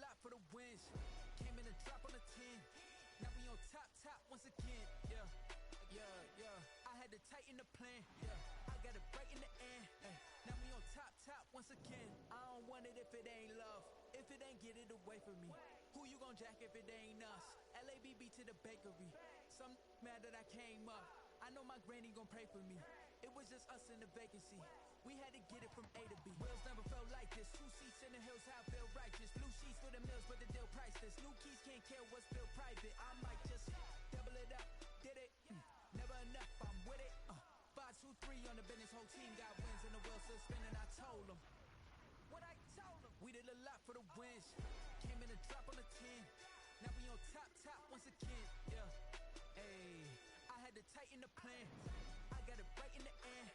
lot for the wins. Came in a drop on a 10. Now we on top once again. Yeah. I had to tighten the plan. Yeah. I got it right in the end. Now we on top once again. I don't want it if it ain't love. If it ain't, get it away from me. Who you gon' jack if it ain't us? LABB to the bakery. Some mad that I came up. I know my granny gon' pray for me. It was just us in the vacancy. We had to get it from A to B. Wheels never felt like this. 2 seats in the hills, how I feel righteous. Blue sheets for the mills, but the deal priceless. New keys can't care what's built private. I might just double it up. Did it? Never enough, I'm with it. 5, 2, 3 on the business. Whole team got wins and the wheels still spinning. I told them what I told them. We did a lot for the wins. Came in a drop on a 10. Now we on top once again. Yeah. Ayy, I had to tighten the plan. I got it right in the end.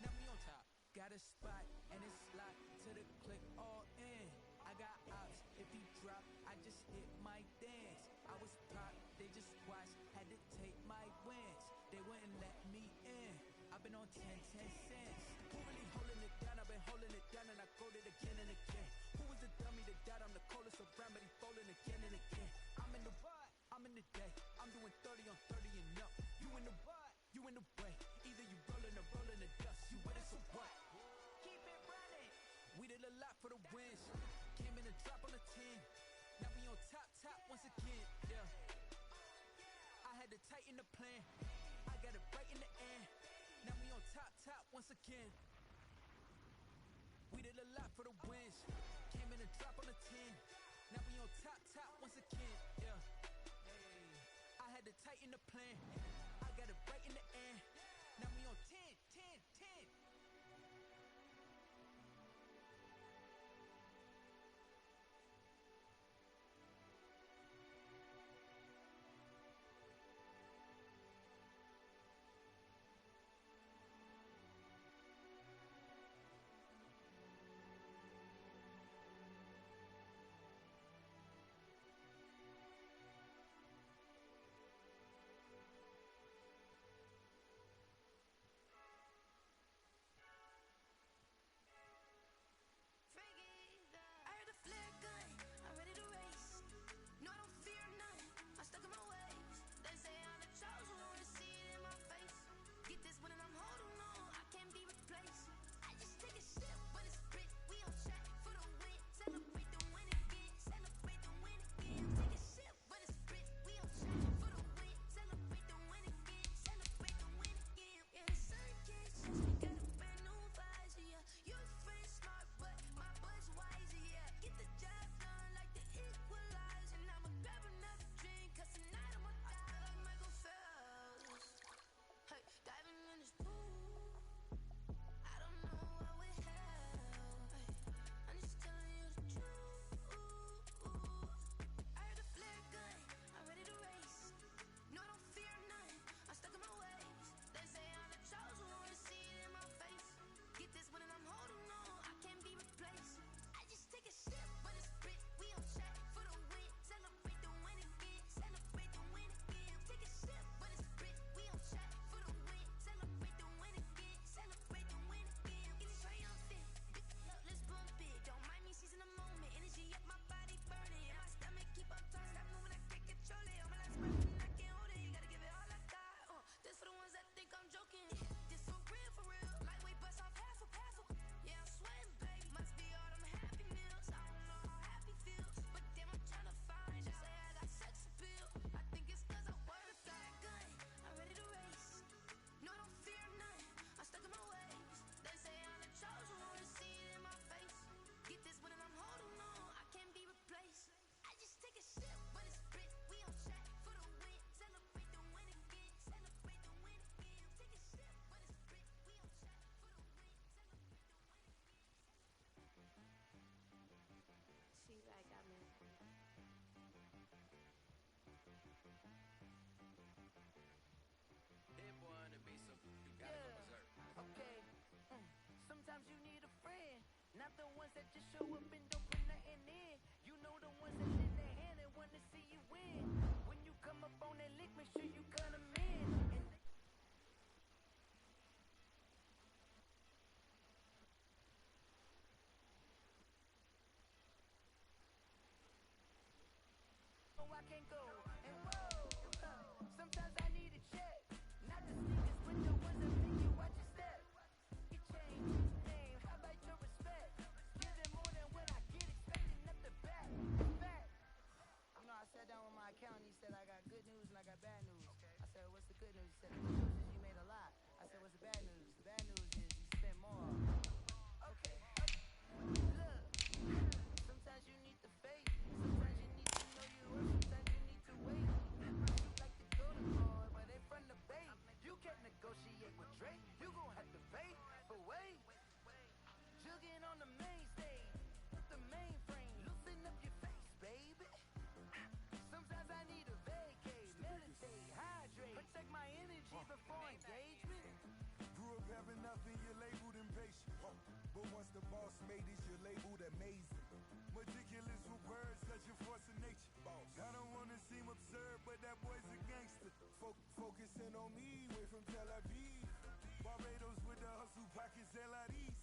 Now we on top. Got a spot and it's locked to the click all in. I got ops, if he drop, I just hit my dance. I was pop, they just watched, had to take my wins. They wouldn't let me in. I've been on 10 cents. Who really holding it down? I've been holding it down and I quote it again and again. Who was the dummy that died? I'm the coldest around, but he folding again and again. I'm in the what? I'm in the day. I'm doing 30 on 30 and up. You in the what? You in the way. Either you rolling or rolling the dust. You with it, so what? Keep it running. We did a lot for the wins. Came in a drop on a 10. Now we on top once again. Yeah. I had to tighten the plan. I got it right in the end. Now we on top once again. We did a lot for the wins. Came in a drop on a 10. Now we on top once again. Yeah. I had to tighten the plan. I got it right in the end. Now we on 10. I heard a flare gun, I'm ready to race. No, I don't fear none, I'm stuck in my ways. They say I'm the chosen one, to see it in my face. Get this one and I'm holding on, I can't be replaced. I just take a sip, but it's split, we on track for the win. Celebrate the win again, celebrate the win again. Take a sip, but it's split, we on track for the win. Celebrate the win again, celebrate the win again. Yeah, the sun can't shine, we got a brand new visor, yeah. You're friend smart, but my bud's wiser, yeah. Get the job done like the equalizer. And I'ma grab another drink, cause tonight I'ma die like Michael Phelps. Hey, diving in this pool, I don't know what would help. Hey, I'm just telling you the truth. I heard a flare gun, I'm ready to race. No, I don't fear none, I'm stuck in my ways. They say I'm the chosen one, to see it in my face. Get this one and I'm holding on, I can't be replaced. I just take a sip, but it's split, we on track for the win. Celebrate the win again, celebrate the win again. Take a sip, but it's split, we on track for the win. Celebrate the win again, celebrate the win again. It's triumphant, let's bump it. Don't mind me seizing the moment, energy up my body burning. And my stomach keep on turning, stop moving, I can't control it. On my last breath, and I can't hold it. You gotta give it all I got. This for the ones that think I'm joking. This for real. Lightweight bust off half a. Yeah, I'm sweating, baby. Must be all them happy meals. I don't know how happy feels, but damn, I'm trying to find. She say I got sex appeal. I think it's cause I wear a flag gun. I'm ready to race. No, I don't fear none, I'm stuck in my ways. They say I'm the chosen one, to see it in my face. Get this one and I'm holding on, I can't be replaced. I just take a sip, but it's split, we on track for the win. Celebrate the win again, celebrate the win again. Take a sip, but it's split, we on track for the win. Celebrate the win again. She like I mean. Hit boy on the beat, so you gotta go berserk. Okay. Sometimes you need a friend, not the ones that just show up and don't put nothing in. You know the ones that lend their hand and wanna see you win. When you come up on that lick, make sure you cut them in. And I can't go. And whoa, sometimes I need a check. Not the sneakers, but the ones that make you watch your step. You change his name, how about your respect? Give them more than what I get, expecting at the back. In fact, you know, I sat down with my accountant, he said I got good news and I got bad news. I said, what's the good news? He said, the good news is you made a lot. I said, what's the bad news? The bad news is you spent more. Okay. Look, sometimes you need the faith. Sometimes you need to know your worth. Sometimes you need to wait. You like the golden boy, but they from the bay. You can't negotiate with Drake. You gon' have to pay for wait. Jugging on the main stage with the mainframe. Loosen up your face, baby. Sometimes I need a vacate, meditate, hydrate, protect my energy before engagement. Grew up having nothing, you're labeled impatient. But once the boss made it, you're labeled amazing. Meticulous with words, such a force of nature. I don't want to seem absurd, but that boy's a gangster. Focusing on me, way from Tel Aviv. Barbados with the hustle pockets, LIDs.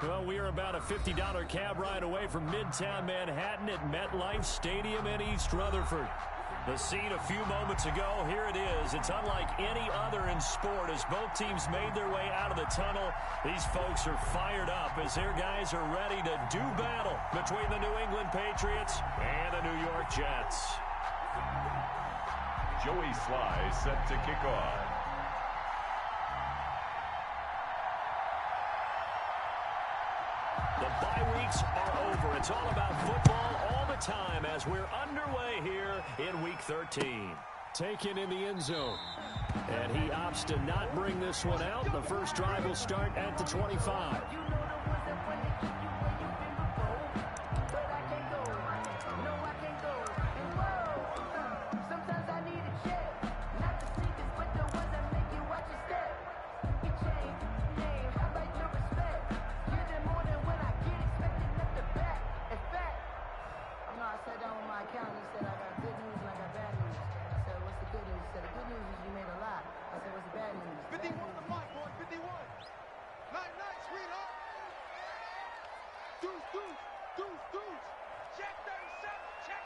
Well, we are about a $50 cab ride away from Midtown Manhattan at MetLife Stadium in East Rutherford. The scene a few moments ago, here it is. It's unlike any other in sport as both teams made their way out of the tunnel. These folks are fired up as their guys are ready to do battle between the New England Patriots and the New York Jets. Joey Sly set to kick off. The bye weeks are over. It's all about football all the time as we're underway here in Week 13. Taken in the end zone. And he opts to not bring this one out. The first drive will start at the 25. You know the ones that want to keep you where you've been before. But I can't go. No, I can't go. And whoa, sometimes I need a check. Not the sneakers, but the ones that make you watch your step. You change name, how about your respect? Give them more than what I get, expecting at the back. In fact, you know, I sat down with my accountant, he said I got good news and I got bad news. I said, what's the good news? He said, the good news is you made a lot. I said, what's the bad news? 51 on the mic, boy, 51. Night, sweetheart. Deuce, deuce, deuce, deuce. Check 37, check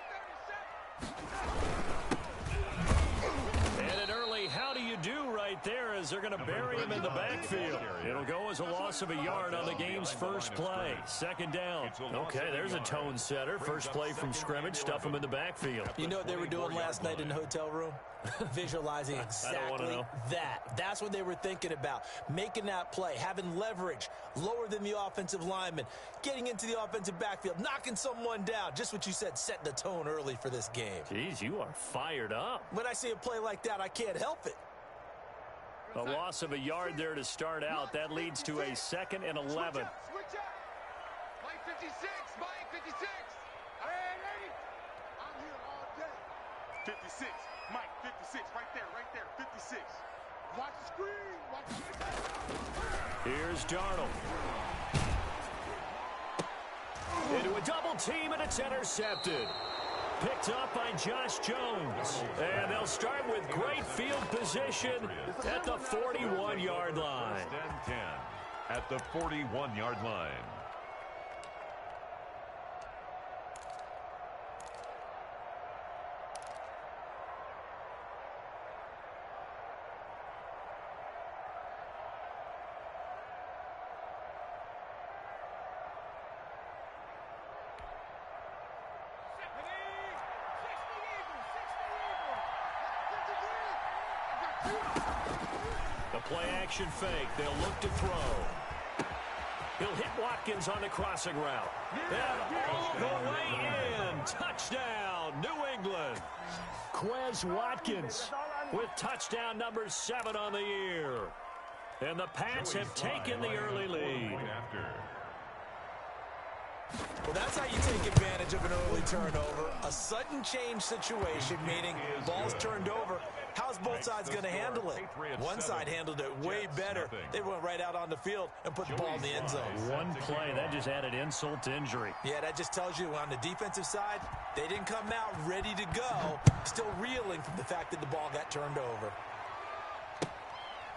37. And an early how do you do right there as they're going to bury him in the backfield. It'll go as a loss of a yard on the game's first play. Second down. Okay, there's a tone setter. First play from scrimmage, stuff him in the backfield. You know what they were doing last night in the hotel room? Visualizing exactly that. That's what they were thinking about. Making that play, having leverage, lower than the offensive lineman, getting into the offensive backfield, knocking someone down. Just what you said, setting the tone early for this game. Jeez, you are fired up. When I see a play like that, I can't help it. A loss of a yard there to start out. That leads to a 2nd and 11. Switch up. Mike 56, Mike 56. Hey, I'm here all day. 56, Mike 56, right there, 56. Watch the screen, watch the screen. Here's Darnold. Into a double team, and it's intercepted. Picked up by Josh Jones. And they'll start with great field position at the 41-yard line. 10 at the 41-yard line. The play-action fake. They'll look to throw. He'll hit Watkins on the crossing route. And all the way in. Touchdown, New England. Quez Watkins with touchdown number 7 on the year. And the Pats have taken the early lead. Well, that's how you take advantage of an early turnover. A sudden change situation, meaning ball's turned over. How's both sides going to handle it? One side handled it way better. They went right out on the field and put the ball in the end zone. One play, that just added insult to injury. Yeah, that just tells you on the defensive side, they didn't come out ready to go, still reeling from the fact that the ball got turned over.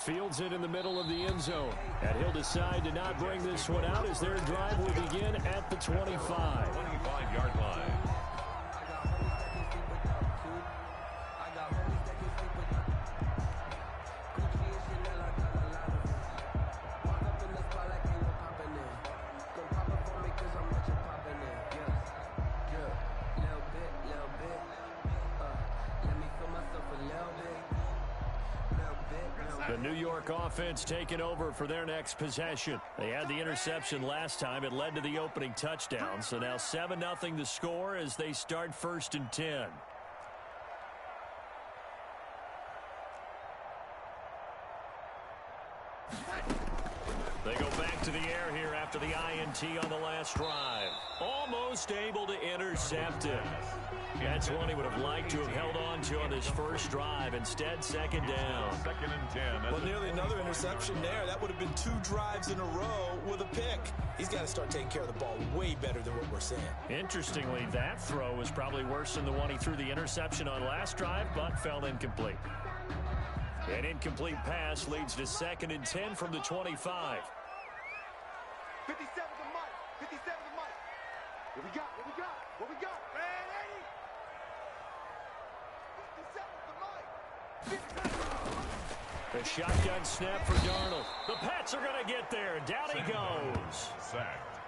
Fields it in the middle of the end zone. And he'll decide to not bring this one out as their drive will begin at the 25. 25-yard line. The New York offense taking over for their next possession. They had the interception last time. It led to the opening touchdown. So now 7-0 the score as they start 1st and 10. They go back to the air here after the INT on the last drive. Almost able to intercept it. That's one he would have liked to have held on to on his first drive. Instead, 2nd down. 2nd and 10. Well, nearly another interception there. That would have been 2 drives in a row with a pick. He's got to start taking care of the ball way better than what we're seeing. Interestingly, that throw was probably worse than the one he threw the interception on last drive, but fell incomplete. An incomplete pass leads to 2nd and 10 from the 25. 57 to Mike. 57 to Mike. What we got? What we got? What we got? Man, 80. 57 to Mike. The shotgun snap for Darnold. The Pats are going to get there. Down he goes. Sacked.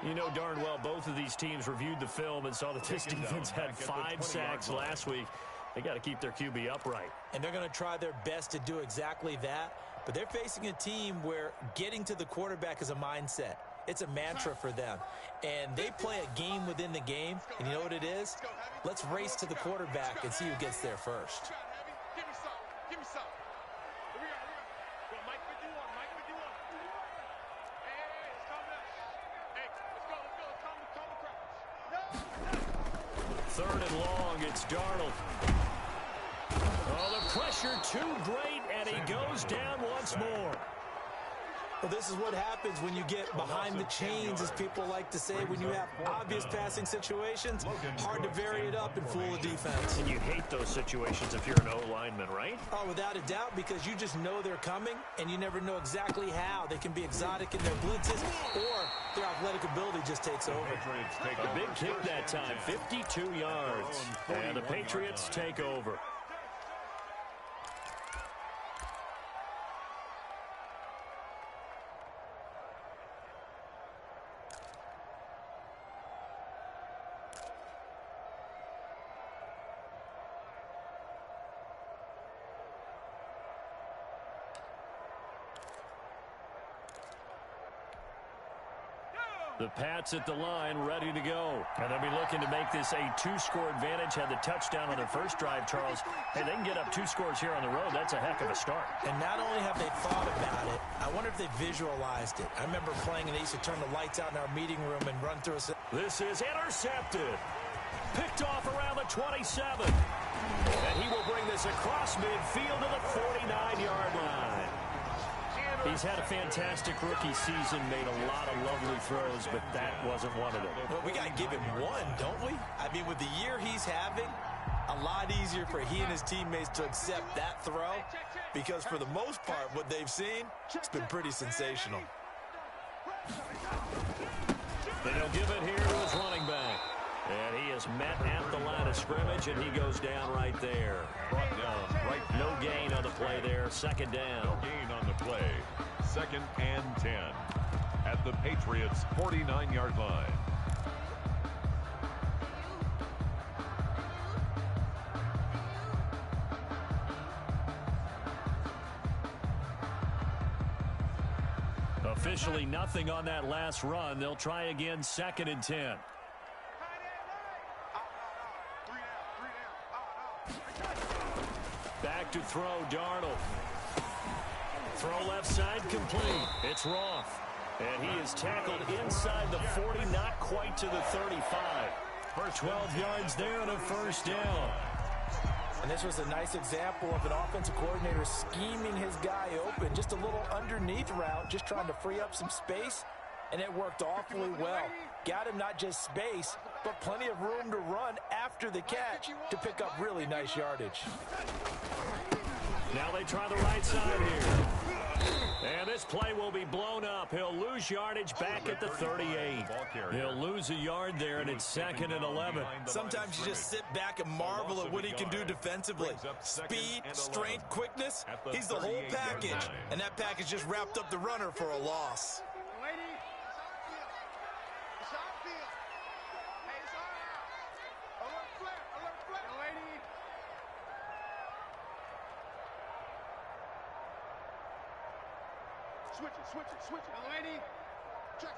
You know darn well both of these teams reviewed the film and saw that this defense had 5 sacks last week. They got to keep their QB upright. And they're going to try their best to do exactly that. But they're facing a team where getting to the quarterback is a mindset. It's a mantra for them. And they play a game within the game. And you know what it is? Let's race to the quarterback and see who gets there first. Give me some. Give me some. Here we go. Go, Mike 51. Mike 51. Hey, let's calm down. Hey, let's go. Let's go. Calm the crowd. No. 3rd and long. It's Darnold. Oh, the pressure too great, and he goes down once more. Well, this is what happens when you get behind the chains, as people like to say. When you have obvious passing situations, hard to vary it up and fool the defense. And you hate those situations if you're an O-lineman, right? Oh, without a doubt, because you just know they're coming, and you never know exactly how. They can be exotic in their blitzes, or their athletic ability just takes over. A big kick that time, 52 yards. And the Patriots take over. The Pats at the line, ready to go. And they'll be looking to make this a 2-score advantage. Had the touchdown on their first drive, Charles. Hey, they can get up 2 scores here on the road. That's a heck of a start. And not only have they thought about it, I wonder if they visualized it. I remember playing, and they used to turn the lights out in our meeting room and run through us. This is intercepted. Picked off around the 27. And he will bring this across midfield to the 49-yard line. He's had a fantastic rookie season, made a lot of lovely throws, but that wasn't one of them. Well, we got to give him one, don't we? I mean, with the year he's having, a lot easier for he and his teammates to accept that throw, because for the most part, what they've seen, it's been pretty sensational. Then he'll give it here to his running back. And he is met at the line of scrimmage, and he goes down right there. Brought down right. No gain on the play there. 2nd down. No gain on the play. 2nd and 10 at the Patriots' 49-yard line. Officially nothing on that last run. They'll try again, 2nd and 10. Back to throw, Darnold. Throw left side, complete. It's Roth. And he is tackled inside the 40, not quite to the 35. For 12 yards there and a 1st down. And this was a nice example of an offensive coordinator scheming his guy open. Just a little underneath route, just trying to free up some space. And it worked awfully well. Got him not just space, but plenty of room to run after the catch to pick up really nice yardage. Now they try the right side here. And this play will be blown up. He'll lose yardage back at the 38. He'll lose a yard there, and it's 2nd and 11. Sometimes you just sit back and marvel at what he can do defensively. Speed, strength, quickness, he's the whole package. And that package just wrapped up the runner for a loss. Switch it, lady. Check.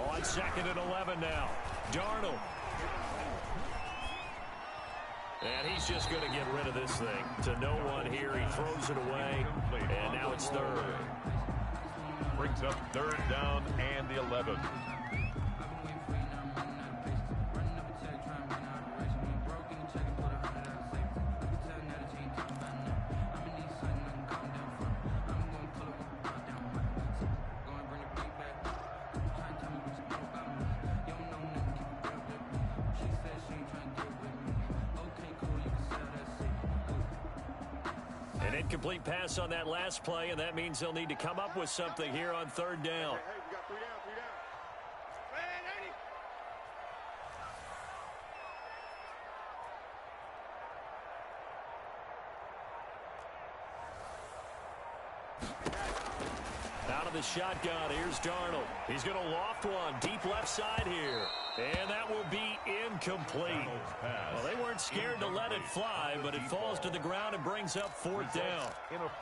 On 2nd and 11 now. Darnold. And he's just going to get rid of this thing. To no one here. He throws it away. And now it's 3rd. Brings up 3rd down and the 11. Incomplete pass on that last play, and that means they'll need to come up with something here on 3rd down. Hey, we got 3 down. Out of the shotgun, here's Darnold. He's going to loft one deep left side here. And that will be incomplete. Well, they weren't scared to let it fly, but it falls to the ground and brings up 4th down.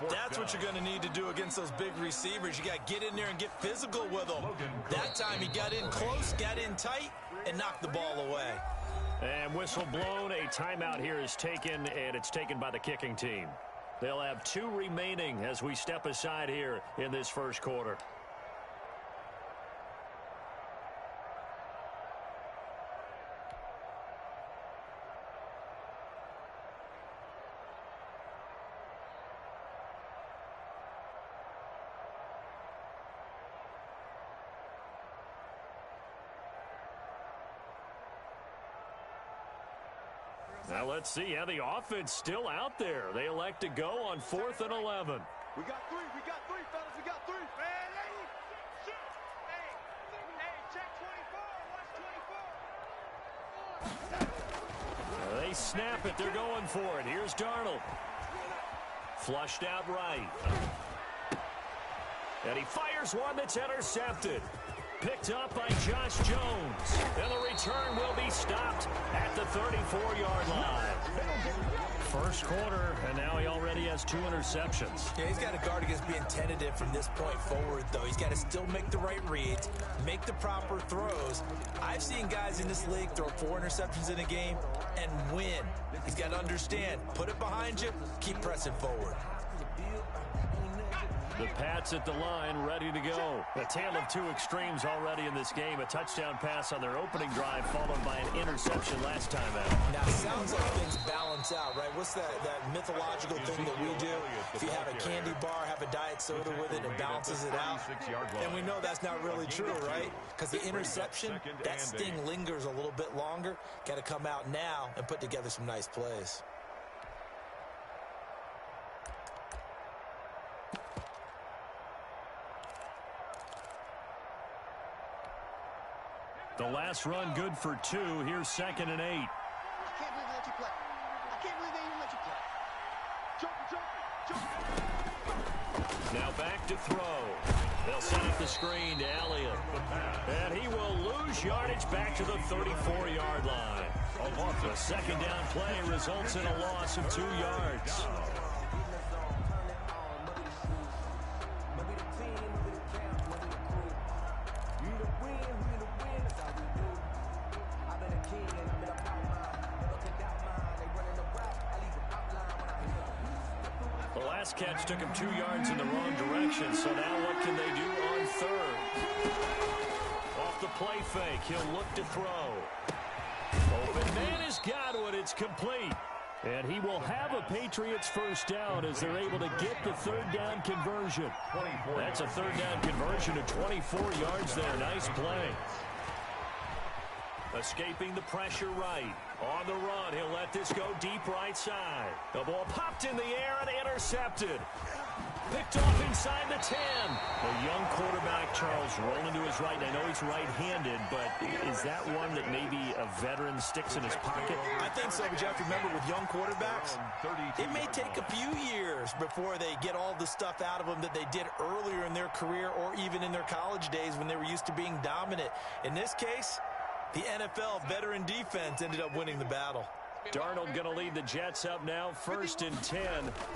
That's what you're going to need to do against those big receivers. You got to get in there and get physical with them. That time he got in close, got in tight, and knocked the ball away. And whistle blown. A timeout here is taken, and it's taken by the kicking team. They'll have 2 remaining as we step aside here in this first quarter. Now let's see how the offense still out there. They elect to go on 4th and 11. We got 3, fellas, we got 3. Man, lady, shoot. Hey, check 24, watch 24. They snap it, they're going for it. Here's Darnold. Flushed out right. And he fires one that's intercepted. Picked up by Josh Jones. And the return will be stopped at the 34-yard line. First quarter, and now he already has 2 interceptions. Yeah, he's got to guard against being tentative from this point forward, though. He's got to still make the right reads, make the proper throws. I've seen guys in this league throw 4 interceptions in a game and win. He's got to understand, put it behind you, keep pressing forward. The Pats at the line, ready to go. A tale of 2 extremes already in this game. A touchdown pass on their opening drive, followed by an interception last time out. Now, it sounds like things balance out, right? What's that mythological thing that we do? If you have a candy bar, have a diet soda with it, it balances it out. And we know that's not really true, right? Because the interception, that sting lingers a little bit longer. Got to come out now and put together some nice plays. The last run good for 2. Here's 2nd and 8. I can't believe they let you play. I can't believe they even let you play. Jump. Now back to throw. They'll set up the screen to Elliott. And he will lose yardage back to the 34-yard line. The 2nd down play results in a loss of 2 yards. Catch took him 2 yards in the wrong direction, so now what can they do on 3rd? Off the play fake, he'll look to throw. Open man has got it, it's complete. And he will have a Patriots first down as they're able to get the 3rd down conversion. That's a 3rd down conversion to 24 yards there. Nice play. Escaping the pressure right. On the run, he'll let this go deep right side. The ball popped in the air and intercepted. Picked off inside the 10. A young quarterback, Charles, rolling to his right. I know he's right-handed, but is that one that maybe a veteran sticks in his pocket? I think so, but you have to remember with young quarterbacks, it may take a few years before they get all the stuff out of them that they did earlier in their career or even in their college days when they were used to being dominant. In this case, the NFL veteran defense ended up winning the battle. Darnold going to lead the Jets up now, 1st and 10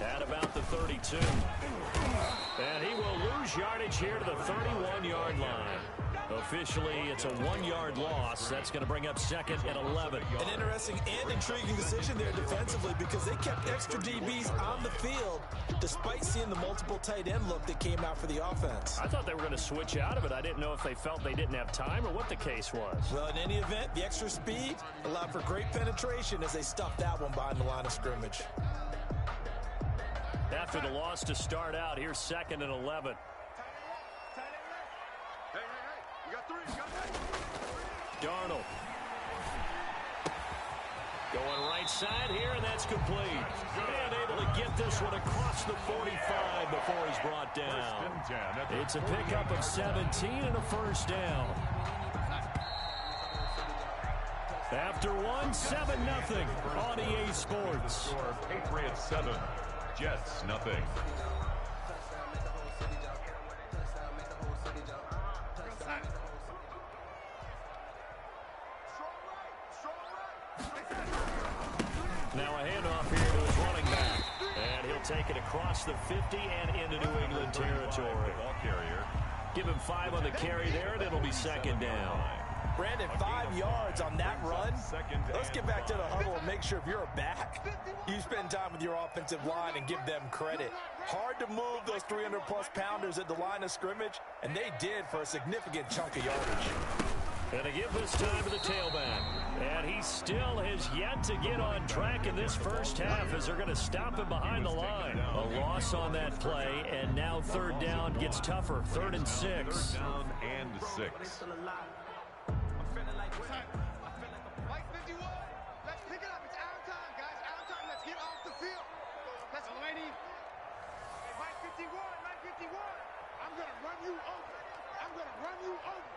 at about the 32. And he will lose yardage here to the 31-yard line. Officially, it's a 1-yard loss. That's going to bring up 2nd and 11. An interesting and intriguing decision there defensively because they kept extra DBs on the field despite seeing the multiple tight end look that came out for the offense. I thought they were going to switch out of it. I didn't know if they felt they didn't have time or what the case was. Well, in any event, the extra speed allowed for great penetration as they stuffed that one behind the line of scrimmage. After the loss to start out, here's 2nd and 11. Darnold. Going right side here, and that's complete. And able to get this one across the 45 before he's brought down. It's a pickup of 17 and a 1st down. After one, 7-0 on EA Sports. Patriots 7, Jets nothing. Now a handoff here to his running back. And he'll take it across the 50 and into New England territory. Ball carrier. Give him 5 on the carry there, and it'll be 2nd down. Brandon, 5 yards on that run. Let's get back to the huddle and make sure if you're a back, you spend time with your offensive line and give them credit. Hard to move those 300-plus pounders at the line of scrimmage, and they did for a significant chunk of yardage. And to give this time to the tailback. And he still has yet to get on track in this first half as they're going to stop him behind the line. A loss on that play, and now 3rd down gets tougher. 3rd and 6. 3rd down and 6. Mike 51, let's pick it up. It's our time, guys. Our time. Let's get off the field. Let's go, lady. Mike 51, Mike 51. I'm going to run you over. I'm going to run you over.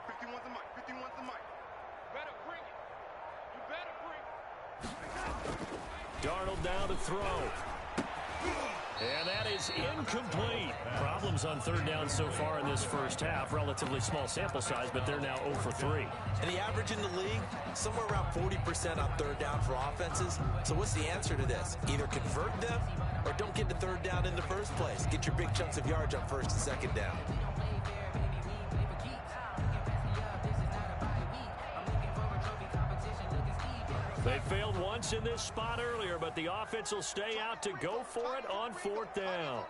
51's the mic. 51's the mic. Better bring it. You better bring it. Darnold now to throw. And that is incomplete. Problems on 3rd down so far in this first half. Relatively small sample size, but they're now 0 for 3. And the average in the league, somewhere around 40% on 3rd down for offenses. So what's the answer to this? Either convert them or don't get to 3rd down in the first place. Get your big chunks of yards on 1st and 2nd down. They failed once in this spot earlier, but the offense will stay out to go for it on 4th down.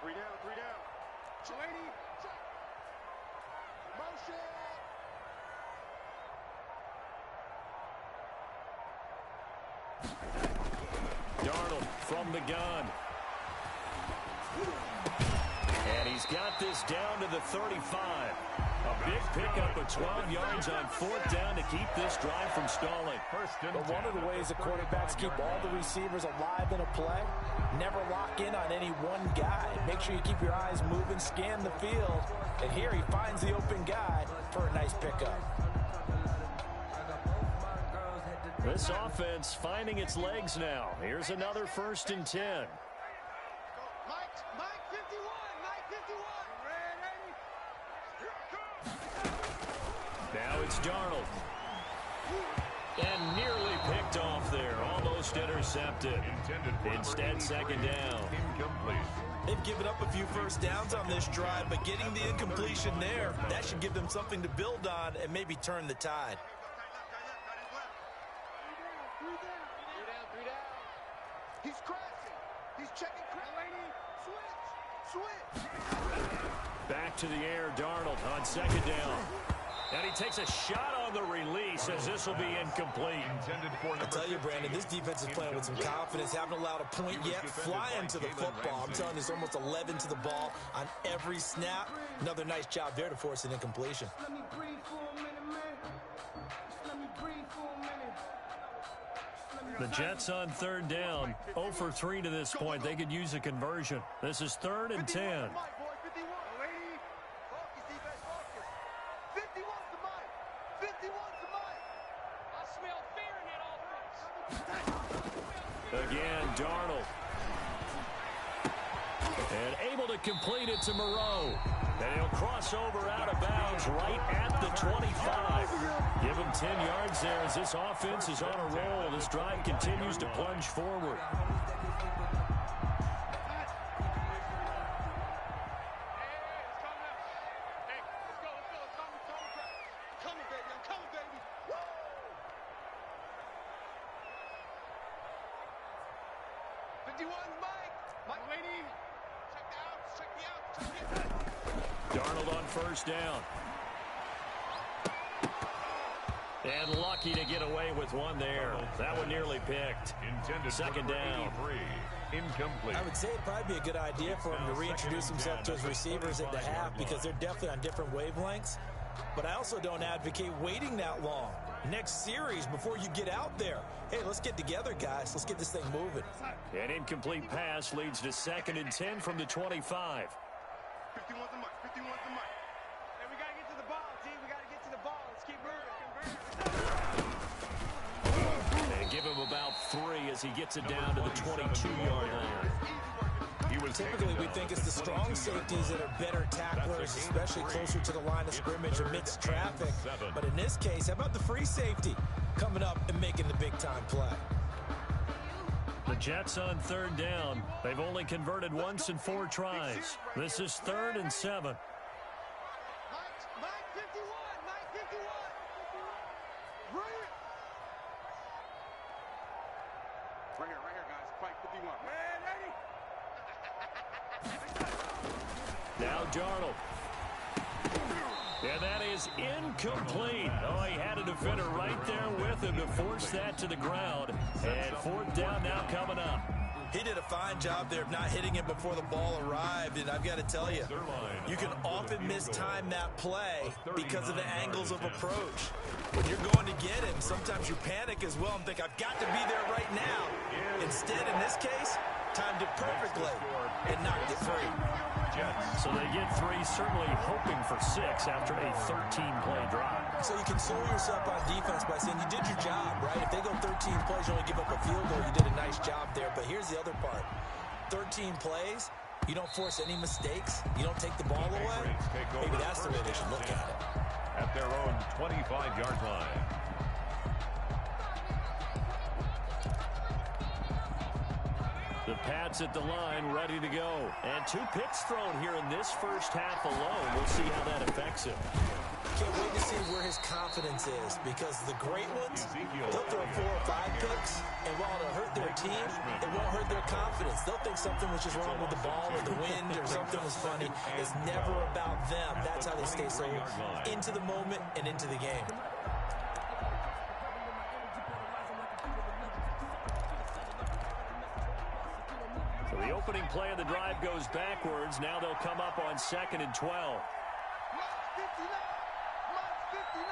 3 down, 3 down. Lady, motion. Darnold from the gun. And he's got this down to the 35. A big pickup of 12 yards on 4th down to keep this drive from stalling. But one of the ways the quarterbacks keep all the receivers alive in a play, never lock in on any one guy. Make sure you keep your eyes moving, scan the field. And here he finds the open guy for a nice pickup. This offense finding its legs now. Here's another 1st and 10. Mike 51, Mike 51. Now it's Darnold. And nearly picked off there. Almost intercepted. Instead, 2nd down. Incomplete. They've given up a few 1st downs on this drive, but getting the incompletion there, that should give them something to build on and maybe turn the tide. 3 down. He's crashing. He's checking. Switch. Back to the air, Darnold on 2nd down. And he takes a shot on the release as this will be incomplete. I tell you, Brandon, this defense is playing with some confidence. Haven't allowed a point yet. Flying to the football. I'm telling you, it's almost 11 to the ball on every snap. Another nice job there to force an incompletion. Let me breathe for a minute, man. The Jets on third down, 0 for 3 to this point. They could use a conversion. This is 3rd and 10. Again, Darnold. And able to complete it to Moreau. And he'll cross over out of bounds right at the 25. Give him 10 yards there as this offense is on a roll. This drive continues to plunge forward. Darnold on first down. And lucky to get away with one there. That one nearly picked. Second down. Incomplete. I would say it'd probably be a good idea for him to reintroduce himself to his receivers at the half because they're definitely on different wavelengths. But I also don't advocate waiting that long. Next series before you get out there. Hey, let's get together, guys. Let's get this thing moving. An incomplete pass leads to 2nd and 10 from the 25. 51's the mark. 51's the mark. Hey, we got to get to the ball, G. We got to get to the ball. Let's keep moving. And give him about 3 as he gets it down to the 22-yard line. Typically, we think it's the strong safeties that are better tacklers, especially closer to the line of scrimmage amidst traffic. But in this case, how about the free safety coming up and making the big-time play? The Jets on third down. They've only converted once in 4 tries. This is 3rd and 7. Mike 51. Mike 51. Bring it. Right here, guys. Fight 51. Man, ready? Now Darnold. And that is incomplete. Oh, he had a defender right there with him to force that to the ground. And 4th down now coming up. He did a fine job there of not hitting it before the ball arrived, and I've got to tell you, you can often mistime that play because of the angles of approach. When you're going to get him, sometimes you panic as well and think, I've got to be there right now. Instead, in this case, timed it perfectly and knocked it free. So they get 3, certainly hoping for 6 after a 13-play drive. So you console yourself on defense by saying you did your job, right? If they go 13 plays, you only give up a field goal, you did a nice job there. But here's the other part. 13 plays, you don't force any mistakes, you don't take the ball away. Maybe that's the way they should look at it. At their own 25-yard line. The Pats at the line, ready to go. And 2 picks thrown here in this first half alone. We'll see how that affects him. Can't wait to see where his confidence is, because the great ones, they'll throw 4 or 5 picks, and while it'll hurt their team, it won't hurt their confidence. They'll think something was just wrong with the ball or the wind or something was funny. It's never about them. That's how they stay so into the moment and into the game. So the opening play of the drive goes backwards. Now they'll come up on 2nd and 12. Mike 59. Mike 59.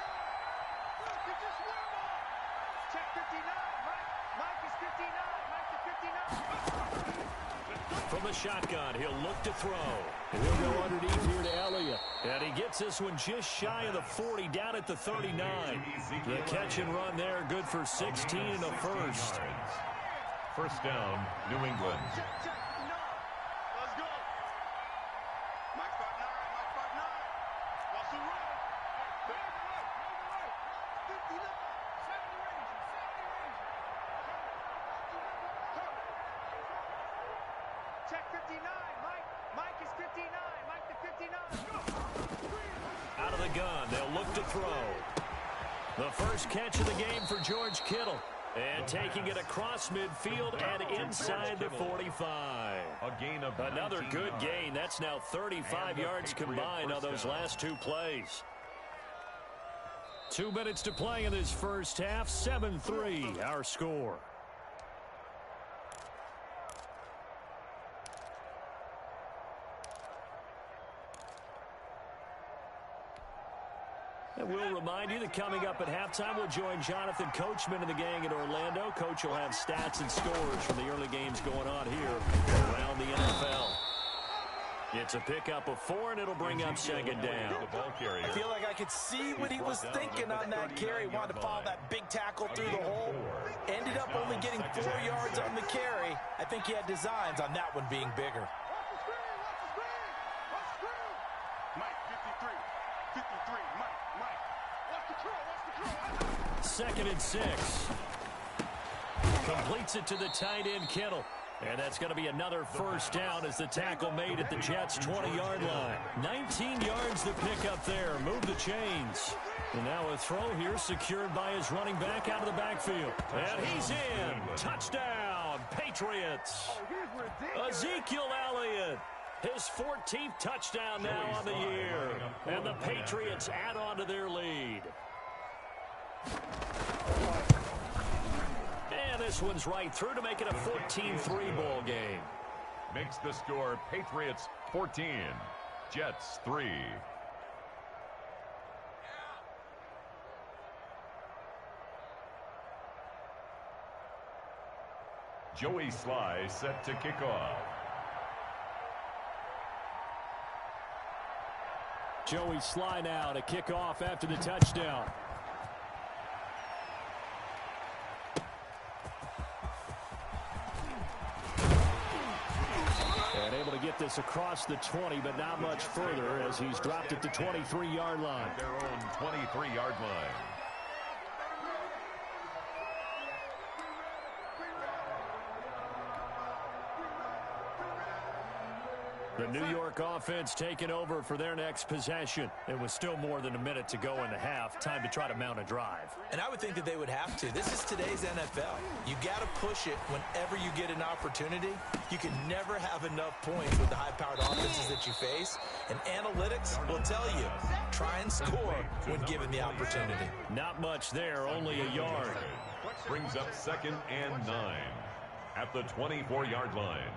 Look, you just won one. Check 59. Mike is 59. Mike to 59. From the shotgun, he'll look to throw. And he'll go underneath here to Elliott. And he gets this one just shy of the 40, down at the 39. The catch and run there, good for 16 and a first. First down, New England. Check. No. Let's go. Mike 59. Mike 59. Russell right. 59. Check 59. Mike is 59. Mike to 59. Out of the gun, they'll look to throw. The first catch of the game for George Kittle. And taking it across midfield and inside the 45. A gain of another good gain. That's now 35 yards combined on those last 2 plays. 2 minutes to play in this first half. 7-3 our score. And we'll remind you that coming up at halftime, we'll join Jonathan Coachman and the gang in Orlando. Coach will have stats and scores from the early games going on here around the NFL. It's a pickup of 4, and it'll bring up second down. I feel like I could see what he was thinking on that carry. Wanted to follow that big tackle through the hole. Ended up only getting 4 yards on the carry. I think he had designs on that one being bigger. Mike, 53, Mike, what's the curl? Second and 6. Completes it to the tight end, Kittle. And that's going to be another first down as the tackle made at the Jets' 20-yard line. 19 yards to pick up there. Move the chains. And now a throw here secured by his running back out of the backfield. And he's in. Touchdown, Patriots. Ezekiel Elliott. His 14th touchdown now on the year. And the Patriots add on to their lead. And this one's right through to make it a 14-3 ball game. Makes the score Patriots 14, Jets 3. Joey Sly set to kick off. Joey Sly now to kick off after the touchdown. And able to get this across the 20, but not much further as he's dropped it to 23-yard line. Their own 23-yard line. The New York offense taking over for their next possession. It was still more than a minute to go in the half. Time to try to mount a drive. And I would think that they would have to. This is today's NFL. You got to push it whenever you get an opportunity. You can never have enough points with the high-powered offenses that you face. And analytics will tell you, try and score when given the opportunity. Not much there, only a yard. Brings up 2nd and 9 at the 24-yard line.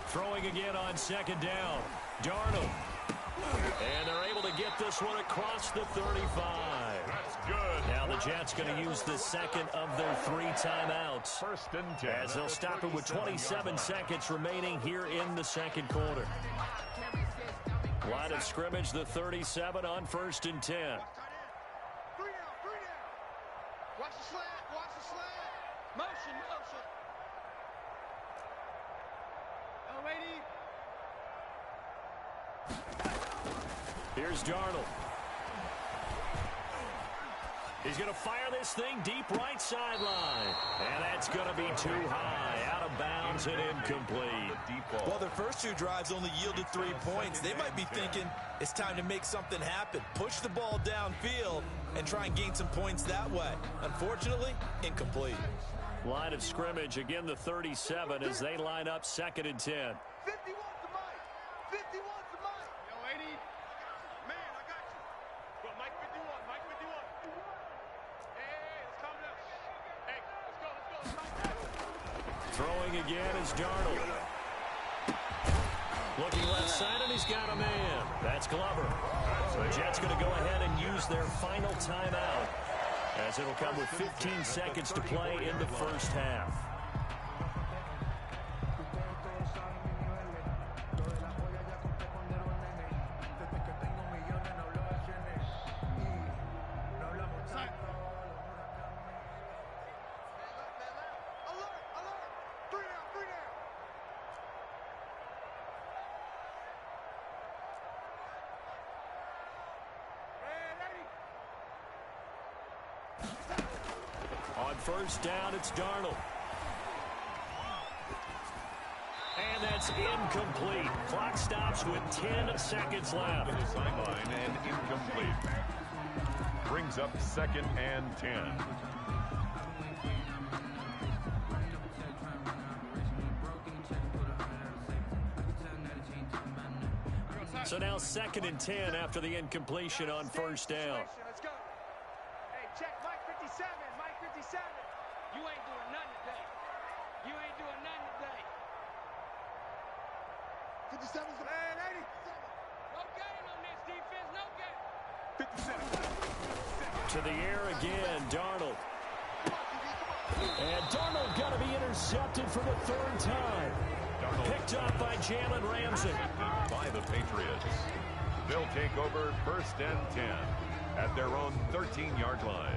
Throwing again on 2nd down. Darnold. And they're able to get this one across the 35. That's good. Now the Jets going to use the second of their 3 timeouts. 1st and 10. As they'll stop it with 27 seconds remaining here in the second quarter. Line of scrimmage, the 37 on 1st and 10. 3 down. Watch the slant. Motion. Here's Darnold. He's going to fire this thing deep right sideline. And that's going to be too high. Out of bounds and incomplete. Well, their first 2 drives only yielded 3 points. They might be thinking it's time to make something happen. Push the ball downfield and try and gain some points that way. Unfortunately, incomplete. Line of scrimmage, again the 37 as they line up 2nd and 10. 51 to Mike. 51 to Mike. Yo, 80. Man, I got you. But Mike 51. Hey, let's calm down. Hey, let's go. Throwing again is Darnold. Looking left side, and he's got a man. That's Glover. So the Jets going to go ahead and use their final timeout, as it'll come with 15 seconds to play in the first half. First down, it's Darnold. And that's incomplete. Clock stops with 10 seconds left. Sideline and incomplete. Brings up 2nd and 10. So now 2nd and 10 after the incompletion on first down. Let's go. Hey, check Mike 57. Mike 57. You ain't doing nothing today. 57's the man, 80. No game on this defense. No game. To the air again, Darnold. And Darnold got to be intercepted for the third time. Picked up by Jalen Ramsey. By the Patriots. They'll take over 1st and 10 at their own 13-yard line.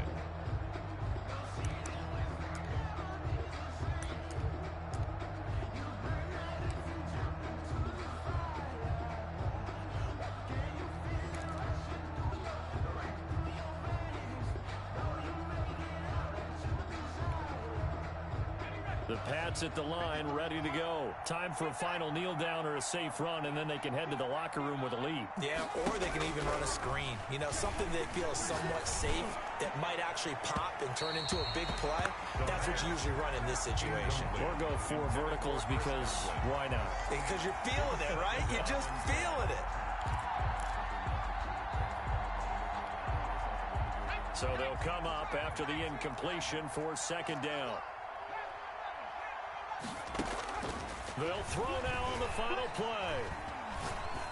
The Pats at the line, ready to go. Time for a final kneel down or a safe run, and then they can head to the locker room with a lead. Yeah, or they can even run a screen. You know, something they feel is somewhat safe that might actually pop and turn into a big play. That's what you usually run in this situation. Or go 4 verticals because why not? Because you're feeling it, right? You're just feeling it. So they'll come up after the incompletion for 2nd down. They'll throw now on the final play.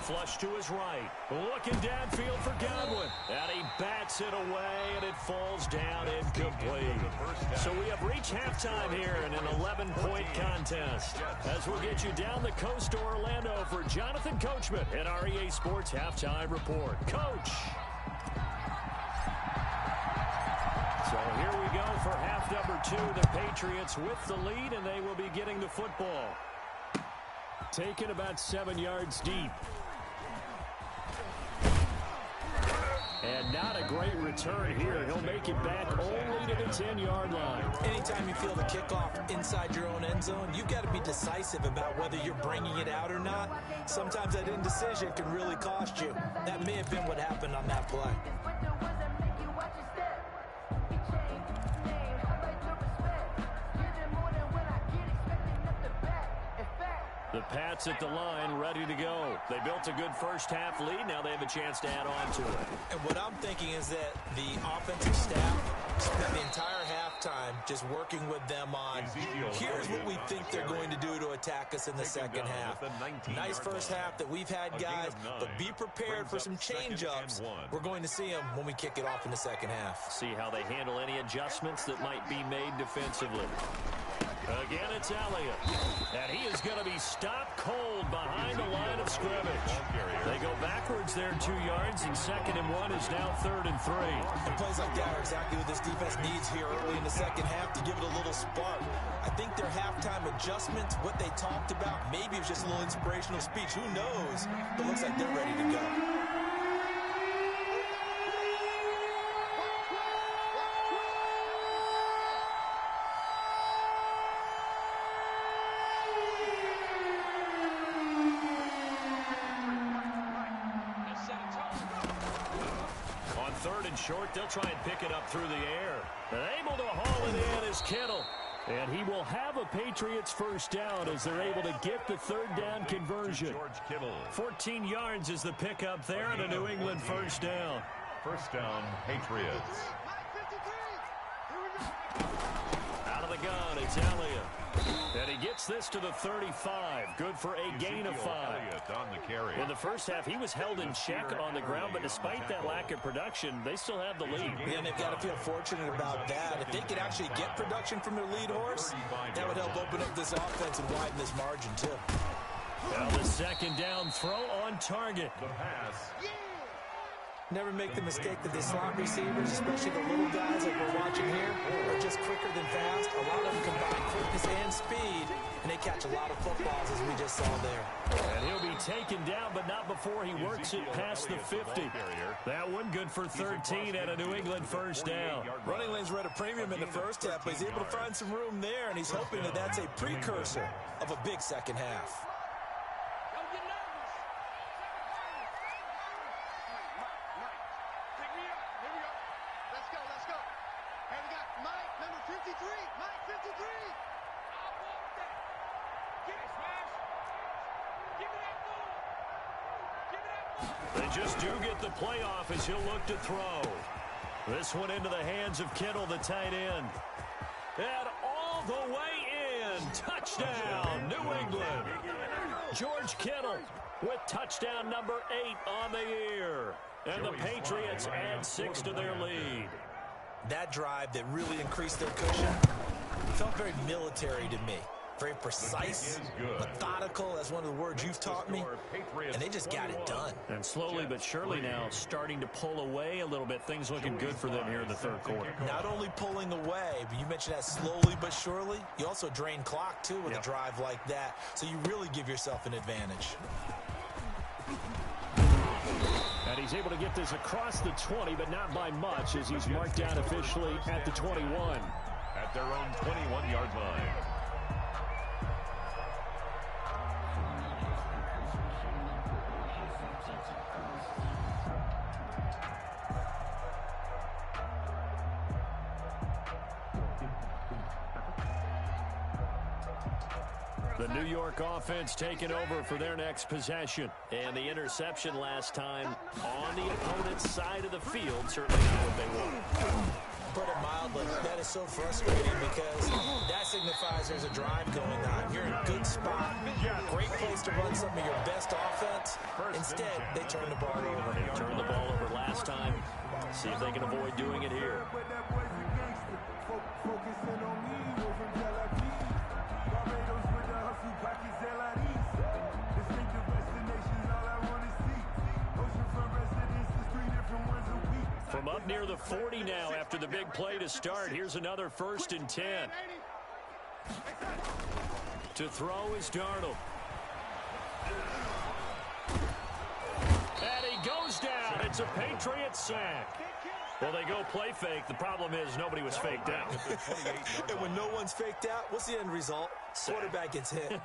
Flush to his right. Looking downfield for Godwin. And he bats it away, and it falls down incomplete. So we have reached halftime here in an 11-point contest. As we'll get you down the coast to Orlando for Jonathan Coachman at REA Sports Halftime Report. Coach. So here we go for half number 2. The Patriots with the lead, and they will be getting the football. Taken about 7 yards deep. And not a great return here. He'll make it back only to the 10-yard line. Anytime you feel the kickoff inside your own end zone, you've got to be decisive about whether you're bringing it out or not. Sometimes that indecision can really cost you. That may have been what happened on that play. The Pats at the line, ready to go. They built a good first-half lead. Now they have a chance to add on to it. And what I'm thinking is that the offensive staff spent the entire halftime just working with them on, here's what we think they're going to do to attack us in the second half. Nice first half that we've had, guys, but be prepared for some change-ups. We're going to see them when we kick it off in the second half. See how they handle any adjustments that might be made defensively. Again, it's Elliott. And he is going to be stopped cold behind the line of scrimmage. They go backwards there 2 yards, and 2nd and 1 is now 3rd and 3. And plays like that are exactly what this defense needs here early in the second half to give it a little spark. I think their halftime adjustments, what they talked about, maybe it was just a little inspirational speech. Who knows? But it looks like they're ready to go. Short, they'll try and pick it up through the air. And able to haul it in is Kittle. And he will have a Patriots first down as they're able to get the 3rd down conversion. 14 yards is the pickup there and a New England first down. First down, Patriots. Out of the gun, it's Elliott. And he gets this to the 35. Good for a gain of 5. In the first half, he was held in check on the ground, but despite that lack of production, they still have the lead. And they've got to feel fortunate about that. If they could actually get production from their lead horse, that would help open up this offense and widen this margin, too. Now the 2nd down throw on target. The pass. Never make the mistake that the slot receivers, especially the little guys like we're watching here, are just quicker than fast. A lot of them combine quickness and speed, and they catch a lot of footballs, as we just saw there. And he'll be taken down, but not before he works it past the 50. That one good for 13 and a New England first down. Running lanes were at a premium in the first half, but he's able to find some room there, and he's hoping that that's a precursor of a big second half. They just do get the playoff as he'll look to throw. This one into the hands of Kittle, the tight end. And all the way in. Touchdown, New England. George Kittle with touchdown number 8 on the year. And the Patriots add 6 to their lead. That drive that really increased their cushion felt very military to me. Very precise, methodical, that's one of the words you've taught me, and they just got it done. And slowly but surely now starting to pull away a little bit. Things looking good for them here in the third quarter. Not only pulling away, but you mentioned that slowly but surely. You also drain clock, too, with a drive like that, so you really give yourself an advantage. And he's able to get this across the 20, but not by much, as he's marked down officially at the 21. At their own 21-yard line. The New York offense taking over for their next possession. And the interception last time on the opponent's side of the field, certainly not what they want. Put it mildly, that is so frustrating because that signifies there's a drive going on. You're in a good spot, great place to run some of your best offense. Instead, they turn the ball over. They turned the ball over last time. See if they can avoid doing it here. From up near the 40 now after the big play to start. Here's another 1st and 10. To throw is Darnold. And he goes down. It's a Patriots sack. Well, they go play fake. The problem is nobody was faked out. And when no one's faked out, what's the end result? Quarterback gets hit.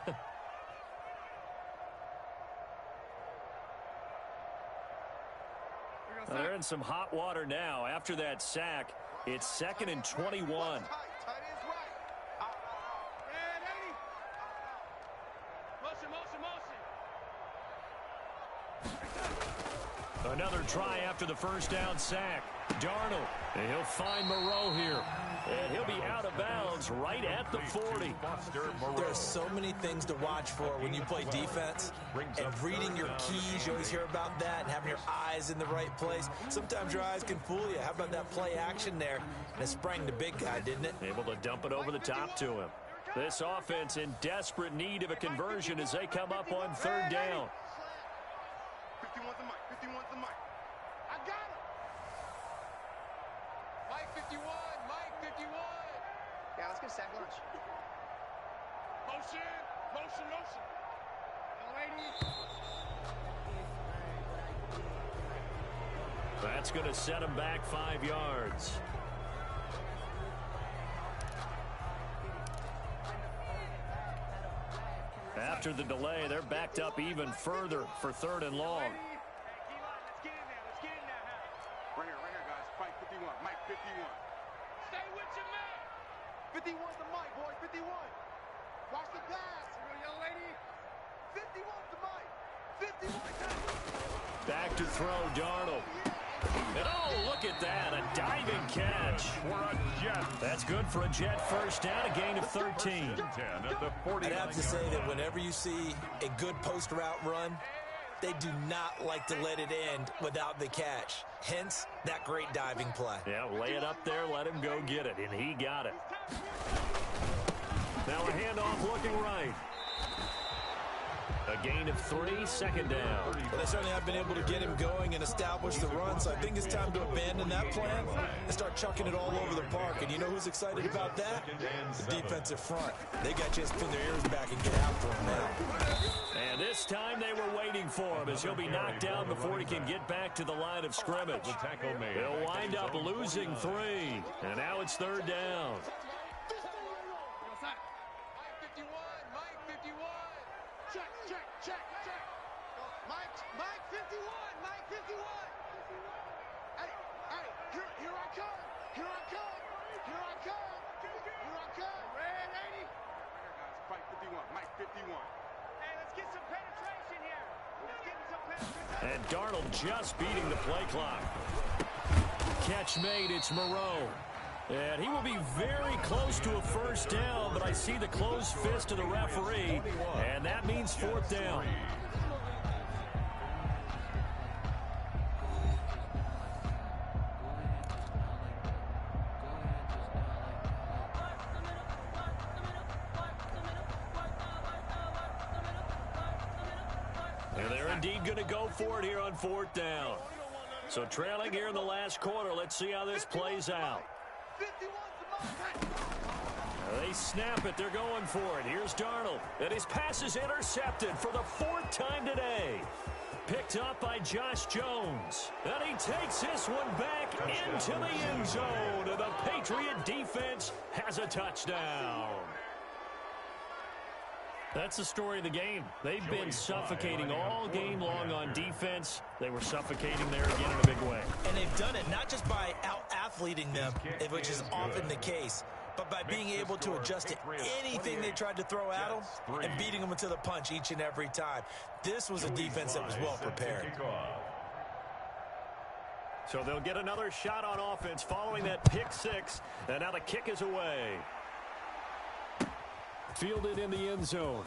They're in some hot water now. After that sack, it's 2nd and 21. Another try after the first down sack. Darnold, and he'll find Moreau here. And he'll be out of bounds right at the 40. There are so many things to watch for when you play defense. And reading your keys, you always hear about that, and having your eyes in the right place. Sometimes your eyes can fool you. How about that play action there? And it sprang the big guy, didn't it? Able to dump it over the top to him. This offense in desperate need of a conversion as they come up on 3rd down. 51's the mic. 51's the mic. I got him. Mike 51. Mike 51. Yeah, let's get a sack lunch. Motion. Motion. Motion. Young lady. That's going to set him back 5 yards. After the delay, they're backed up even further for 3rd and long. Let's get in there. Let's get in there. Right here, guys. Mike 51. Mike 51. Stay with your man. 51's the mic, boys. 51. Watch the pass. Here, young lady. 51's the mic. 51. Back to throw, Darnold. And oh, look at that, a diving catch. For a Jet. That's good for a Jet first down, a gain of 13. 10 at the 40. I'd have to say that whenever you see a good post route run, they do not like to let it end without the catch. Hence, that great diving play. Yeah, lay it up there, let him go get it, and he got it. Now a handoff looking right. A gain of 3, 2nd down. Well, they certainly have been able to get him going and establish the run, so I think it's time to abandon that plan and start chucking it all over the park. And you know who's excited about that? The defensive front. They got a chance to pin their ears back and get after him now. And this time they were waiting for him as he'll be knocked down before he can get back to the line of scrimmage. They'll wind up losing 3, and now it's 3rd down. Check. Mike 51. Mike 51. Hey, here I come. Here I come. Red 80. Mike 51. Mike 51. Hey, let's get some penetration here. And Darnold just beating the play clock. Catch made, it's Moreau. And he will be very close to a first down, but I see the closed fist of the referee, and that means 4th down. And they're indeed going to go for it here on 4th down. So trailing here in the last quarter. Let's see how this plays out. They snap it. They're going for it. Here's Darnold. And his pass is intercepted for the 4th time today. Picked up by Josh Jones. And he takes this one back into the end zone. And the Patriot defense has a touchdown. That's the story of the game. They've been suffocating all game long on defense. They were suffocating there again in a big way. And they've done it not just by out-athleting them, which is often the case, but by being able to adjust to anything they tried to throw at them and beating them to the punch each and every time. This was a defense that was well prepared. So they'll get another shot on offense following that pick 6, and now the kick is away. Fielded in the end zone.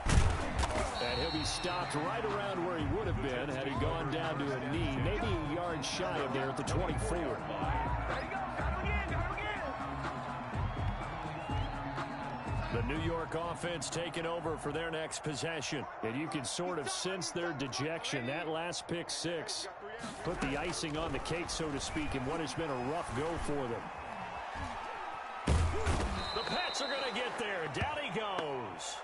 And he'll be stopped right around where he would have been had he gone down to a knee, maybe a yard shy of there at the 24. The New York offense taking over for their next possession. And you can sort of sense their dejection. That last pick 6 put the icing on the cake, so to speak, in what has been a rough go for them. The Pats are going to get there. Down he goes.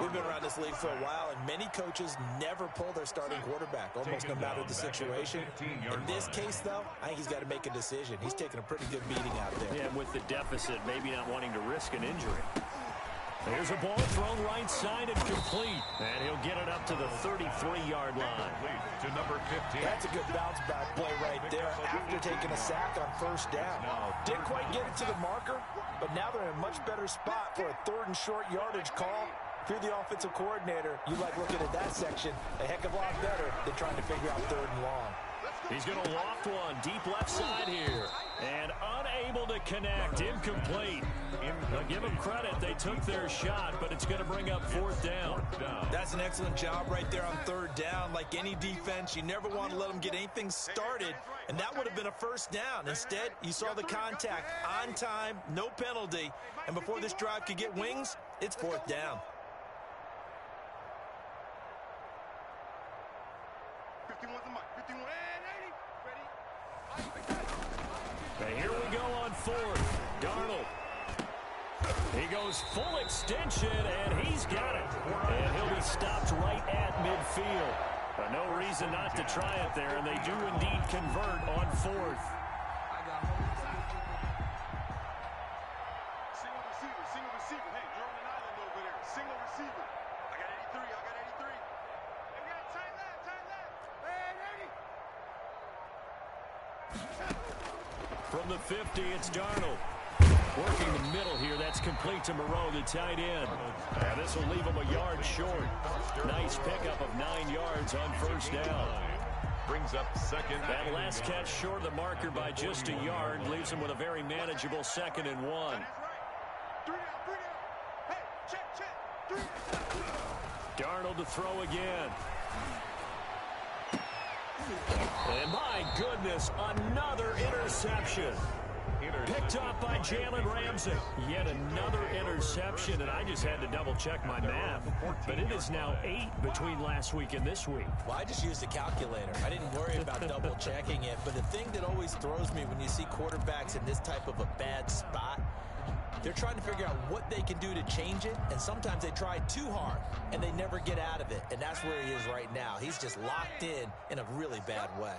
We've been around this league for a while, and many coaches never pull their starting quarterback, almost no matter the situation. In this case, though, I think he's got to make a decision. He's taking a pretty good beating out there. Yeah, with the deficit, maybe not wanting to risk an injury. There's a ball thrown right side and complete. And he'll get it up to the 33-yard line. To number 15. That's a good bounce-back play right there after taking a sack on 1st down. Didn't quite get it to the marker, but now they're in a much better spot for a 3rd and short yardage call. If you're the offensive coordinator, you like looking at that section a heck of a lot better than trying to figure out 3rd and long. He's going to loft one deep left side here. And unable to connect. Incomplete. Now give them credit. They took their shot, but it's going to bring up 4th down. That's an excellent job right there on 3rd down. Like any defense, you never want to let them get anything started, and that would have been a 1st down. Instead, you saw the contact on time, no penalty, and before this drive could get wings, it's 4th down. 51's the mic. 51 and 80. Ready? Okay, here we go on 4th. Darnold. He goes full extension, and he's got it. And he'll be stopped right at midfield. But no reason not to try it there, and they do indeed convert on 4th. Single receiver, single receiver. Hey, you're on an island over there. Single receiver. I got 83, I got 83. Hey, we got tight left. Hey, 80. From the 50, it's Darnold. Working the middle here. That's complete to Moreau, the tight end. And this will leave him a yard short. Nice pickup of 9 yards on 1st down. Brings up 2nd. That last catch short of the marker by just a yard leaves him with a very manageable 2nd and 1. 3 down. Hey, check. 3 down. Darnold to throw again. And my goodness, another interception. Picked up by Jalen Ramsey. Yet another interception, and I just had to double-check my math. But it is now 8 between last week and this week. Well, I just used a calculator. I didn't worry about double-checking it. But the thing that always throws me when you see quarterbacks in this type of a bad spot, they're trying to figure out what they can do to change it, and sometimes they try too hard, and they never get out of it. And that's where he is right now. He's just locked in a really bad way.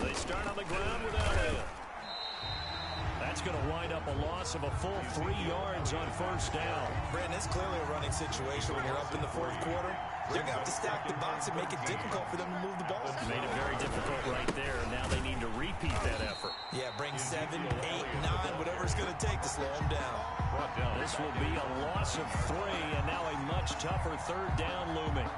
They start on the ground without him. That's going to wind up a loss of a full 3 yards on 1st down. Brandon, it's clearly a running situation when you're up in the 4th quarter. They're going to have to stack the box and make it difficult for them to move the ball. Made it very difficult right there, and now they need to repeat that effort. Yeah, bring 7, 8, 9, whatever it's going to take to slow them down. This will be a loss of 3, and now a much tougher 3rd down looming.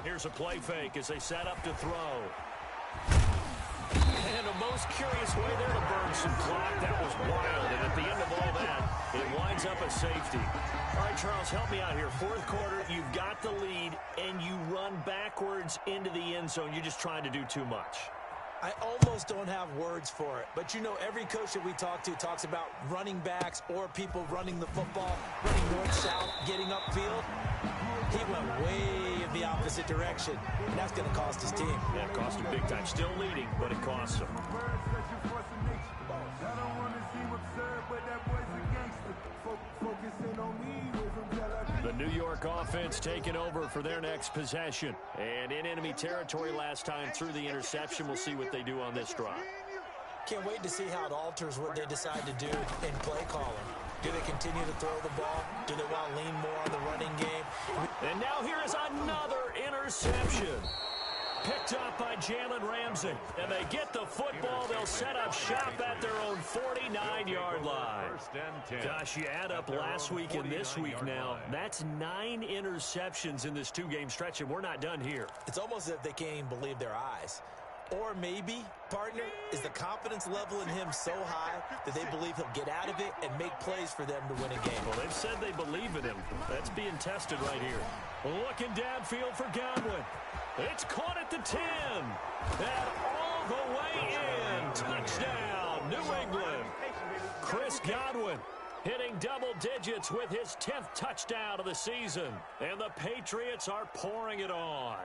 Here's a play fake as they set up to throw. most curious way there to burn some clock. That was wild. And at the end of all that, it winds up a safety. All right, Charles, help me out here. Fourth quarter, you've got the lead, and you run backwards into the end zone. You're just trying to do too much. I almost don't have words for it. But, you know, every coach that we talk to talks about running backs or people running the football, running north-south, getting upfield. He went way in the opposite direction, and that's going to cost his team. Yeah, it cost him big time. Still leading, but it costs him. The New York offense taking over for their next possession. And in enemy territory last time through the interception. We'll see what they do on this drive. Can't wait to see how it alters what they decide to do in play calling. Do they continue to throw the ball? Do they want to lean more on the running game? And now here is another interception. Picked up by Jalen Ramsey. And they get the football. They'll set up shop at their own 49-yard line. Gosh, you add up last week and this week now. That's 9 interceptions in this 2-game stretch, and we're not done here. It's almost as if they can't even believe their eyes. Or maybe, partner, is the confidence level in him so high that they believe he'll get out of it and make plays for them to win a game. Well, they've said they believe in him. That's being tested right here. Looking downfield for Godwin. It's caught at the 10. And all the way in. Touchdown, New England. Chris Godwin hitting double digits with his 10th touchdown of the season. And the Patriots are pouring it on.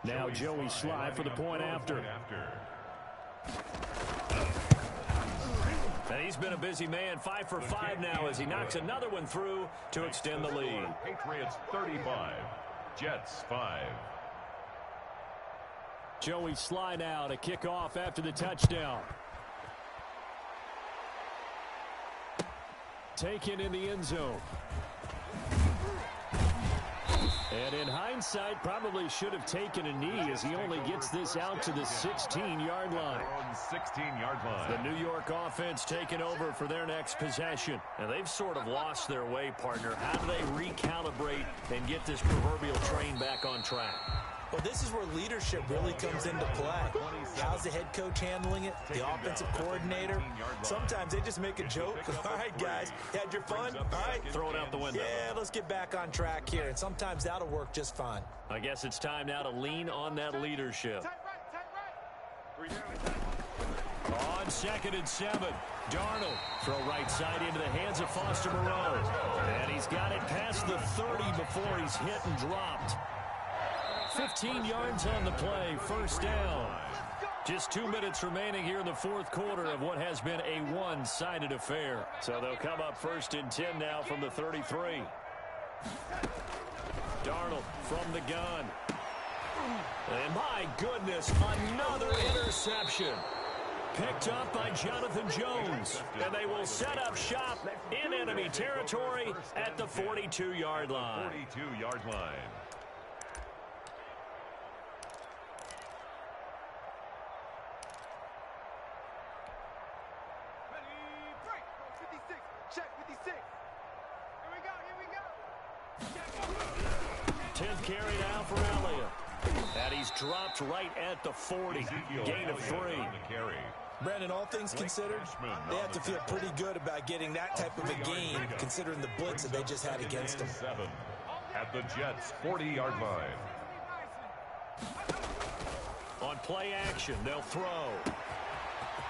Now Joey Sly for the point after. And he's been a busy man, 5 for 5 now as he knocks another one through to extend the lead. Patriots 35, Jets 5. Joey Sly now to kick off after the touchdown. Taken in the end zone. And in hindsight, probably should have taken a knee as he only gets this out to the 16-yard line. 16-yard line. The New York offense taking over for their next possession. And they've sort of lost their way, partner. How do they recalibrate and get this proverbial train back on track? Well, this is where leadership really comes into play. How's the head coach handling it? The offensive coordinator? Sometimes they just make a joke. All right, guys, you had your fun? All right. Throw it out the window. Yeah, let's get back on track here. And sometimes that'll work just fine. I guess it's time now to lean on that leadership. On 2nd and 7, Darnold throw right side into the hands of Foster Moreau. And he's got it past the 30 before he's hit and dropped. 15 yards on the play, first down. Just 2 minutes remaining here in the fourth quarter of what has been a one-sided affair. So they'll come up 1st and 10 now from the 33. Darnold from the gun. And my goodness, another interception. Picked up by Jonathan Jones. And they will set up shop in enemy territory at the 42-yard line. 42-yard line. Check 56. Here we go. 10th carry now for Elliott. And he's dropped right at the 40. Gain of 3. Brandon, all things considered, they have to feel pretty good about getting that type of a gain, considering the blitz that they just had against them. 7 at the Jets' 40-yard line. On play action, they'll throw.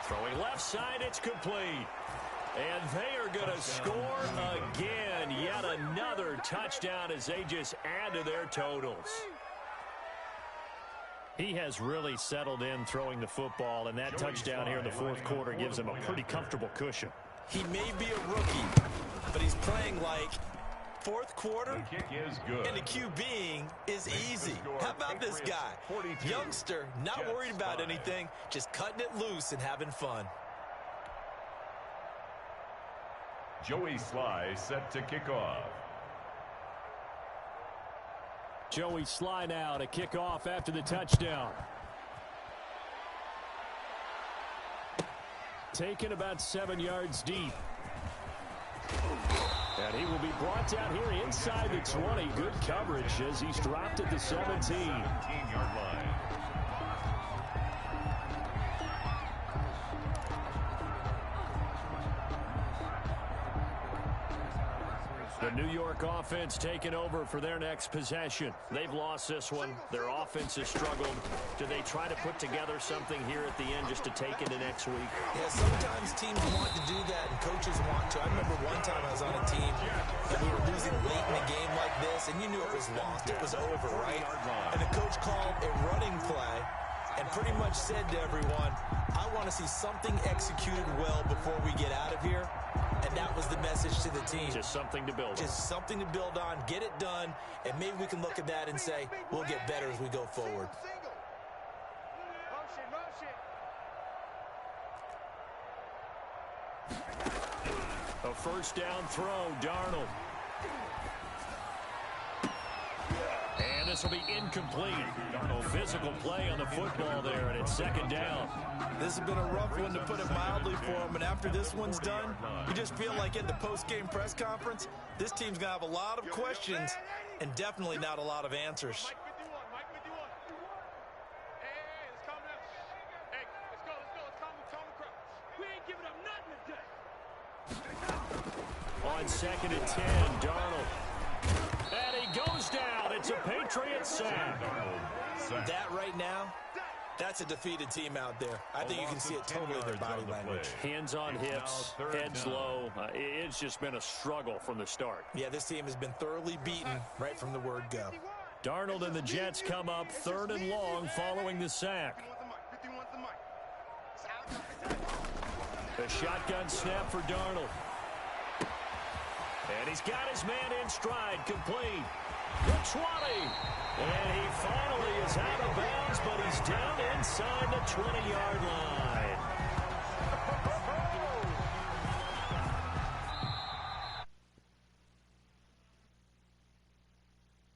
Throwing left side, it's complete. And they are going to score again. Yet another touchdown as they just add to their totals. He has really settled in throwing the football, and that touchdown here in the fourth quarter gives him a pretty comfortable cushion. He may be a rookie, but he's playing like fourth quarter, The kick is good. and the QBing is easy. How about this guy? Youngster, not worried about anything, just cutting it loose and having fun. Joey Sly set to kick off. Joey Sly now to kick off after the touchdown. Taken about 7 yards deep. And he will be brought down here inside the 20. Good coverage as he's dropped at the 17. 17-yard line. The New York offense taking over for their next possession. They've lost this one. Their offense has struggled. Do they try to put together something here at the end just to take into next week? Yeah, sometimes teams want to do that and coaches want to. I remember one time I was on a team and we were losing late in a game like this, and you knew it was lost. It was over, right? And the coach called a running play and pretty much said to everyone, I want to see something executed well before we get out of here. And that was the message to the team. Just something to build on. Just something to build on, get it done, and maybe we can look at that and say, we'll get better as we go forward. A first down throw, Darnold. And this will be incomplete. Physical play on the football there, and it's second down. This has been a rough one, to put it mildly, for him. And after this one's done, you just feel like at the post-game press conference, this team's going to have a lot of questions and definitely not a lot of answers. On 2nd and 10, Darnold. And he goes down. It's a Patriot sack. That right now, that's a defeated team out there. I think you can see it totally in their body language. Hands on hips, heads low. It's just been a struggle from the start. Yeah, this team has been thoroughly beaten right from the word go. Darnold and the Jets come up 3rd and long following the sack. A shotgun snap for Darnold. And he's got his man in stride, complete. The 20. And he finally is out of bounds, but he's down inside the 20-yard line.